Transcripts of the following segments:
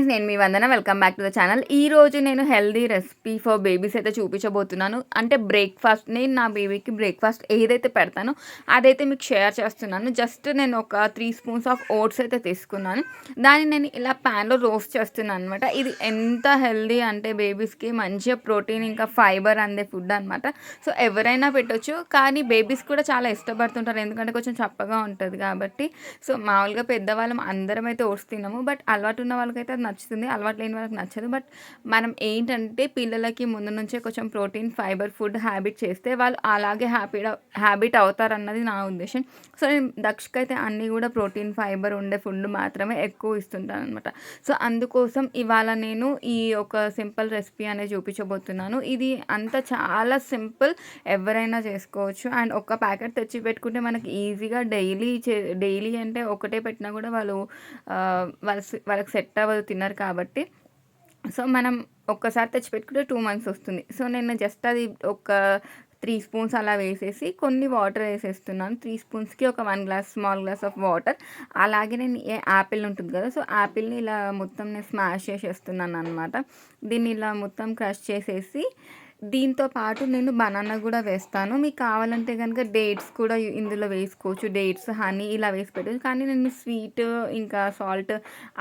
Friends, నేను మీ Vandana. Welcome back to the channel. ఈరోజు నేను హెల్తీ రెసిపీ ఫర్ బేబీస్ అయితే చూపించబోతున్నాను. అంటే బ్రేక్‌ఫాస్ట్ నేను నా బేబీకి బ్రేక్‌ఫాస్ట్ ఏదైతే పెడతానో అదైతే మీకు షేర్ చేస్తున్నాను. జస్ట్ నేను ఒక 3 స్పూన్స్ ఆఫ్ ఓట్స్ అయితే తీసుకున్నాను. దాన్ని నేను ఇలా ప్యాన్‌లో రోస్ట్ చేస్తున్నాను అనమాట. ఇది ఎంత హెల్తీ అంటే బేబీస్‌కి మంచిగా ప్రోటీన్ ఇంకా ఫైబర్ అందే ఫుడ్ అనమాట. సో ఎవరైనా పెట్టొచ్చు. కానీ బేబీస్ కూడా చాలా ఇష్టపడుతుంటారు. ఎందుకంటే కొంచెం చప్పగా ఉంటది కాబట్టి. సో మామూలుగా పెద్దవాళ్ళం అందరం అయితే ఓట్స్ తినము. బట్ అలవాటు ఉన్న వాళ్ళకైతే అది నచ్చుతుంది. అలవాటు లేని వాళ్ళకి నచ్చదు. బట్ మనం ఏంటంటే పిల్లలకి ముందు నుంచే కొంచెం ప్రోటీన్, ఫైబర్ ఫుడ్ హ్యాబిట్ చేస్తే వాళ్ళు అలాగే హ్యాబిట్ అవుతారన్నది నా ఉద్దేశం. సో నేను దక్షకైతే అన్నీ కూడా ప్రోటీన్, ఫైబర్ ఉండే ఫుడ్ మాత్రమే ఎక్కువ ఇస్తుంటాననమాట. సో అందుకోసం ఇవాళ నేను ఈ ఒక సింపుల్ రెసిపీ అనేది చూపించబోతున్నాను. ఇది అంతా చాలా సింపుల్, ఎవరైనా చేసుకోవచ్చు. అండ్ ఒక ప్యాకెట్ తెచ్చి పెట్టుకుంటే మనకి ఈజీగా డైలీ అంటే ఒకటే పెట్టినా కూడా వాళ్ళు వాళ్ళకి సెట్ అవ్వదు, తినరు కాబట్టి. సో మనం ఒక్కసారి తెచ్చిపెట్టుకుంటే 2 మంత్స్ వస్తుంది. సో నేను జస్ట్ అది ఒక 3 స్పూన్స్ అలా వేసేసి కొన్ని వాటర్ వేసేస్తున్నాను. 3 స్పూన్స్‌కి ఒక 1 glass, small glass of water. అలాగే నేను యాపిల్ ఉంటుంది కదా! సో యాపిల్‌ని ఇలా మొత్తం నేను స్మాష్ చేసేస్తున్నాననమాట. దీన్ని ఇలా మొత్తం క్రష్ చేసేసి దీంతో పాటు నేను బనానా కూడా వేస్తాను. మీకు కావాలంటే గనుక డేట్స్ కూడా ఇందులో వేసుకోవచ్చు. డేట్స్, హనీ ఇలా వేసి పెట్టొచ్చు. కానీ నేను స్వీట్ ఇంకా సాల్ట్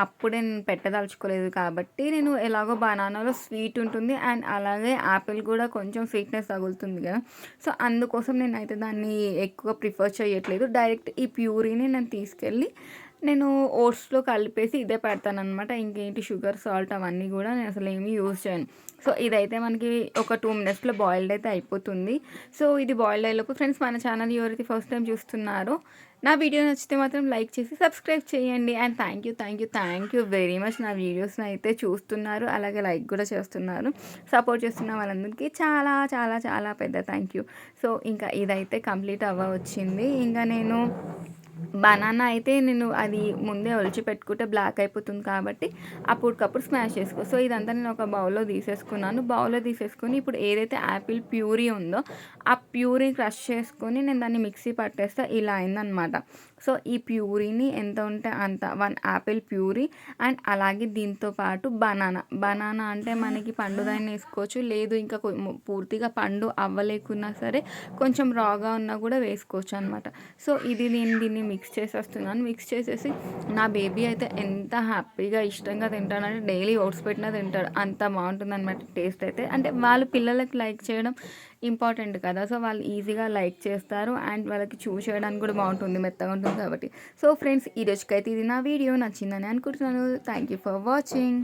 అప్పుడే నేను పెట్టదలుచుకోలేదు కాబట్టి నేను ఎలాగో బనానాలో స్వీట్ ఉంటుంది అండ్ అలాగే యాపిల్ కూడా కొంచెం స్వీట్‌నెస్ తగులుతుంది కదా! సో అందుకోసం నేనైతే దాన్ని ఎక్కువ ప్రిఫర్ చేయట్లేదు. డైరెక్ట్ ఈ ప్యూరీని నేను తీసుకెళ్ళి నేను ఓట్స్‌లో కలిపేసి ఇదే పెడతాననమాట. ఇంకేంటి షుగర్, సాల్ట్ అవన్నీ కూడా నేను అసలేమి యూజ్ చేయను. సో ఇదైతే మనకి ఒక 2 మినిట్స్‌లో బాయిల్డ్ అయితే అయిపోతుంది. సో ఇది బాయిల్డ్ అయ్యేలోపు ఫ్రెండ్స్, మన ఛానల్ ఎవరైతే ఫస్ట్ టైం చూస్తున్నారో నా వీడియో నచ్చితే మాత్రం లైక్ చేసి సబ్స్క్రైబ్ చేయండి. And thank you very much. నా వీడియోస్‌ని అయితే చూస్తున్నారు, అలాగే లైక్ కూడా చేస్తున్నారు. సపోర్ట్ చేస్తున్న వాళ్ళందరికీ చాలా చాలా చాలా పెద్ద థ్యాంక్ యూ. సో ఇంకా ఇదైతే కంప్లీట్ వచ్చింది. ఇంకా నేను బనానా అయితే నేను అది ముందే ఒలిచిపెట్టుకుంటే బ్లాక్ అయిపోతుంది కాబట్టి అప్పటికప్పుడు స్మాష్ చేసుకో. సో ఇదంతా నేను ఒక బౌల్‌లో తీసేసుకున్నాను. బౌల్‌లో తీసేసుకొని ఇప్పుడు ఏదైతే యాపిల్ ప్యూరీ ఉందో ఆ ప్యూరీ క్రష్ చేసుకొని నేను దాన్ని మిక్సీ పట్టేస్తే ఇలా అయిందనమాట. సో ఈ ప్యూరీని ఎంత ఉంటే అంత 1 యాపిల్ ప్యూరీ అండ్ అలాగే దీంతో పాటు బనానా అంటే మనకి పండుదాన్ని వేసుకోవచ్చు. లేదు ఇంకా పూర్తిగా పండు అవ్వలేకున్నా సరే కొంచెం రాగా ఉన్నా కూడా వేసుకోవచ్చు అనమాట. సో నేను దీన్ని మిక్స్ చేసేస్తున్నాను. మిక్స్ చేసేసి నా బేబీ అయితే ఎంత హ్యాపీగా ఇష్టంగా తింటాడంటే డైలీ ఓట్స్ పెట్టినా తింటాడు. అంత బాగుంటుందన్నమాట టేస్ట్ అయితే. అంటే వాళ్ళు పిల్లలకి లైక్ చేయడం ఇంపార్టెంట్ కదా! సో వాళ్ళు ఈజీగా లైక్ చేస్తారు అండ్ వాళ్ళకి చేయడానికి కూడా బాగుంటుంది, మెత్తగా ఉంటుంది కాబట్టి. సో ఫ్రెండ్స్, ఈ రోజుకైతే ఇది నా వీడియో నచ్చిందని అనుకుంటున్నాను. Thank you for watching.